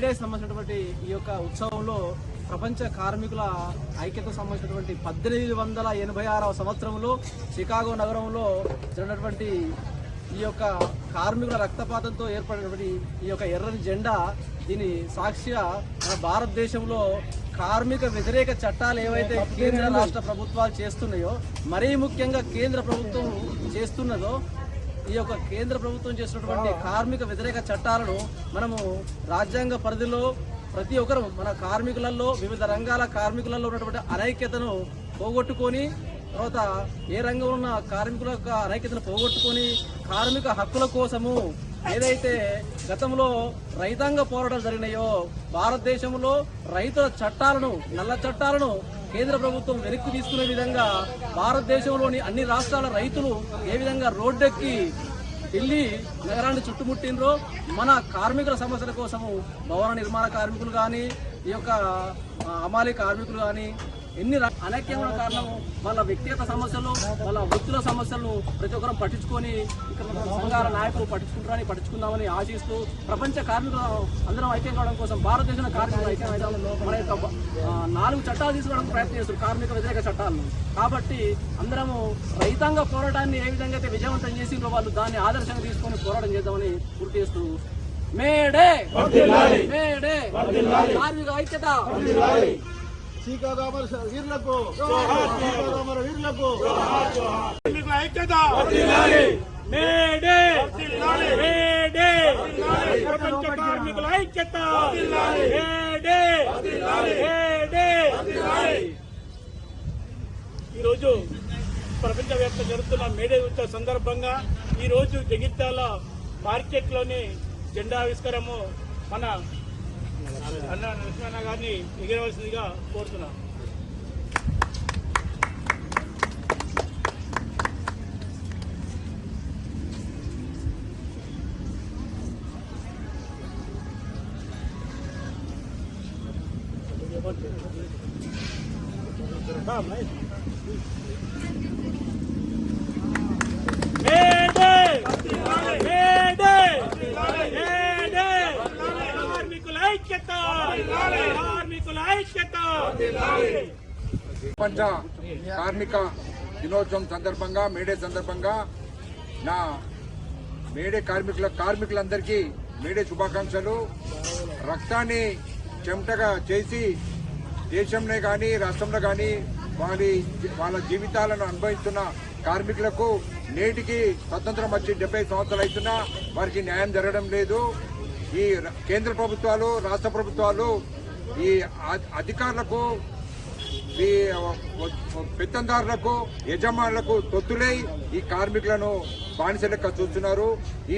May Day సంబంధించినటువంటి ఈ యొక్క ఉత్సవంలో ప్రపంచ కార్మికుల ఐక్యతకు సంబంధించినటువంటి 1886వ సంవత్సరంలో చికాగో నగరంలో జరిగినటువంటి ఈ యొక్క కార్మికుల రక్తపాతంతో ఏర్పడినటువంటి ఈ యొక్క ఎర్రని జెండా దీని సాక్షిగా మన భారతదేశంలో కార్మిక వ్యతిరేక చట్టాలు ఏవైతే కేంద్ర రాష్ట్ర ప్రభుత్వాలు చేస్తున్నాయో, మరీ ముఖ్యంగా కేంద్ర ప్రభుత్వం చేస్తున్నదో, ఈ యొక్క కేంద్ర ప్రభుత్వం చేసినటువంటి కార్మిక వ్యతిరేక చట్టాలను మనము రాజ్యాంగ పరిధిలో ప్రతి ఒక్కరు మన కార్మికులలో, వివిధ రంగాల కార్మికులలో ఉన్నటువంటి అనైక్యతను పోగొట్టుకొని, తర్వాత ఏ రంగంలో ఉన్న కార్మికుల యొక్క అనైక్యతను పోగొట్టుకొని కార్మిక హక్కుల కోసము ఏదైతే గతంలో రైతాంగ పోరాటాలు జరిగినాయో, భారతదేశంలో రైతుల చట్టాలను, నల్ల చట్టాలను కేంద్ర ప్రభుత్వం వెనక్కి తీసుకునే విధంగా భారతదేశంలోని అన్ని రాష్ట్రాల రైతులు ఏ విధంగా రోడ్డెక్కి ఢిల్లీ నగరాన్ని చుట్టుముట్టినరో, మన కార్మికుల సమస్యల కోసము భవన నిర్మాణ కార్మికులు కానీ, ఈ యొక్క హమాలీ కార్మికులు కానీ ఎన్ని అనైక్యంగా కారణం వాళ్ళ వ్యక్తిగత సమస్యలు, వాళ్ళ వృత్తుల సమస్యలను ప్రతి ఒక్కరం పట్టించుకొని ఇక్కడ సంఘాల నాయకులు పట్టించుకుందామని ఆశిస్తూ ప్రపంచ కార్మికులు అందరం ఐక్యం కావడం కోసం, భారతదేశంలో కార్మికులు ఐక్యం అవడం మన యొక్క 4 చట్టాలు తీసుకోవడానికి ప్రయత్నం చేస్తారు, కార్మిక వ్యతిరేక చట్టాలను. కాబట్టి అందరము రైతాంగ పోరాటాన్ని ఏ విధంగా అయితే విజయవంతం చేసిందో వాళ్ళు దాన్ని ఆదర్శంగా తీసుకొని పోరాటం చేద్దామని గుర్తు చేస్తూ మేడే మేడే కార్మిక ఐక్యత, చికాగో వీరులకు ఐక్యత, మేడే మేడే ప్రపంచ కార్మికుల ఐక్యత, మేడే మేడే. ఈరోజు ప్రపంచవ్యాప్తంగా జరుగుతున్న మేడే ఉత్సవ సందర్భంగా ఈరోజు జగిత్యాల మార్కెట్లోని జెండావిష్కరము మన అన్న నరసింహన్న గారిని ఎగరవలసిందిగా కోరుతున్నాం. ప్రపంచ కార్మిక దినోత్సవం సందర్భంగా, మేడే సందర్భంగా నా మేడే కార్మికులందరికీ మేడే శుభాకాంక్షలు. రక్తాన్ని చెమటగా చేసి దేశంలో కానీ రాష్ట్రంలో కానీ వాళ్ళ జీవితాలను అనుభవిస్తున్న కార్మికులకు నేటికి స్వతంత్రం వచ్చి 70 సంవత్సరాలు అవుతున్నా వారికి న్యాయం జరగడం లేదు. ఈ కేంద్ర ప్రభుత్వాలు, రాష్ట్ర ప్రభుత్వాలు ఈ అధికారులకు, ఈ పెత్తందారులకు, యజమానులకు తొత్తులై ఈ కార్మికులను బానిస లెక్క చూస్తున్నారు. ఈ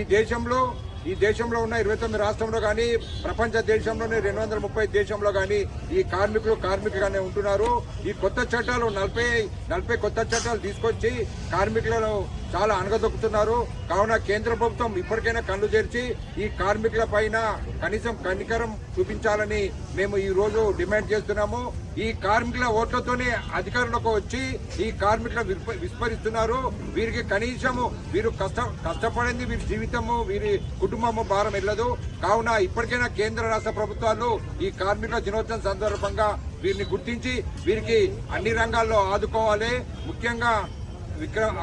దేశంలో ఉన్న 29 రాష్ట్రంలో కానీ, ప్రపంచ దేశంలోని 230 దేశంలో కానీ ఈ కార్మికులుగానే ఉంటున్నారు. ఈ కొత్త చట్టాలు 40 కొత్త చట్టాలు తీసుకొచ్చి కార్మికులను చాలా అణగదొక్కుతున్నారు. కావున కేంద్ర ప్రభుత్వం ఇప్పటికైనా కళ్ళు తెరిచి ఈ కార్మికుల పైన కనీసం కనికరం చూపించాలని మేము ఈ రోజు డిమాండ్ చేస్తున్నాము. ఈ కార్మికుల ఓట్లతోనే అధికారులకు వచ్చి ఈ కార్మికులను విస్మరిస్తున్నారు. వీరికి కనీసము వీరు కష్టపడింది వీరి జీవితము, వీరి కుటుంబము భారం వెళ్ళదు. కావున ఇప్పటికైనా కేంద్ర రాష్ట్ర ప్రభుత్వాలు ఈ కార్మికుల దినోత్సవం సందర్భంగా వీరిని గుర్తించి వీరికి అన్ని రంగాల్లో ఆదుకోవాలి. ముఖ్యంగా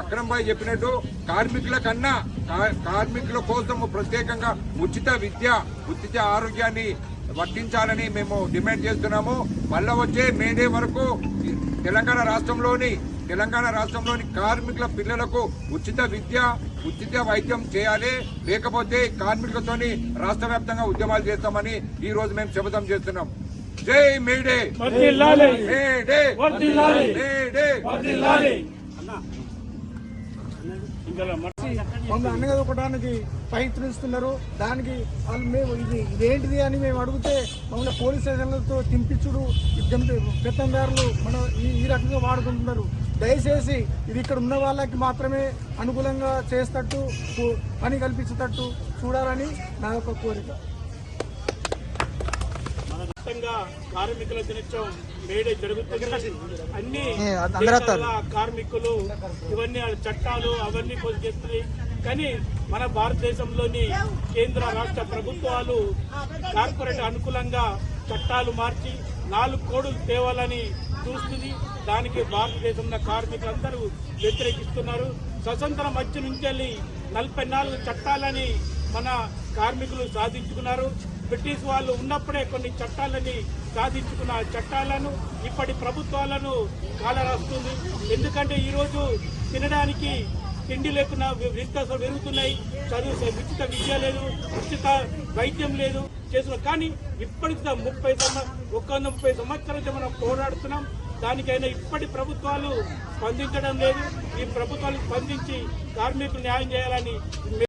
అక్రమ్ భాయ్ చెప్పినట్టు కార్మికుల కోసం ప్రత్యేకంగా ఉచిత విద్య, ఉచిత ఆరోగ్యాన్ని వర్తించాలని మేము డిమాండ్ చేస్తున్నాము. మళ్ళా వచ్చే మేడే వరకు తెలంగాణ రాష్ట్రంలోని కార్మికుల పిల్లలకు ఉచిత విద్య, ఉచిత వైద్యం చేయాలి. లేకపోతే కార్మికులతోని రాష్ట్ర వ్యాప్తంగా ఉద్యమాలు చేస్తామని ఈ రోజు మేము శపథం చేస్తున్నాం. జై మేడే మేడే మేడే. మమ్మల్ని అన్నగదొక్కడానికి ప్రయత్నిస్తున్నారు. దానికి వాళ్ళు మేము ఇదేంటిది అని మేము అడిగితే మమ్మల్ని పోలీస్ స్టేషన్లతో తింపించుడు, పెత్తందారులు మనం ఈ రకంగా వాడుకుంటున్నారు. దయచేసి ఇది ఇక్కడ ఉన్న వాళ్ళకి మాత్రమే అనుకూలంగా చేసేటట్టు, పని కల్పించేటట్టు చూడాలని నా యొక్క కోరిక. కార్మికుల దినోత్సవం మేడే జరుగుతుంది. అన్ని కార్మికులు ఇవన్నీ చట్టాలు అవన్నీ చేస్తున్నాయి. కానీ మన భారతదేశంలోని కేంద్ర రాష్ట్ర ప్రభుత్వాలు కార్పొరేట్ అనుకూలంగా చట్టాలు మార్చి 4 కోడులు తేవాలని చూస్తుంది. దానికి భారతదేశంలో కార్మికులందరూ వ్యతిరేకిస్తున్నారు. స్వతంత్రం వచ్చి నుంచి 44 చట్టాలని మన కార్మికులు సాధించుకున్నారు. బ్రిటిష్ వాళ్ళు ఉన్నప్పుడే కొన్ని చట్టాలని సాధించుకున్న చట్టాలను ఇప్పటి ప్రభుత్వాలను కాలరాస్తుంది. ఎందుకంటే ఈరోజు తినడానికి తిండి లేకుండా వింతలు పెరుగుతున్నాయి, ఉచిత విద్య లేదు, ఉచిత వైద్యం లేదు చేస్తున్నాం. కానీ ఇప్పటికి 130 సంవత్సరాలు మనం పోరాడుతున్నాం. దానికైనా ఇప్పటి ప్రభుత్వాలు స్పందించడం లేదు. ఈ ప్రభుత్వాలు స్పందించి కార్మికులు న్యాయం చేయాలని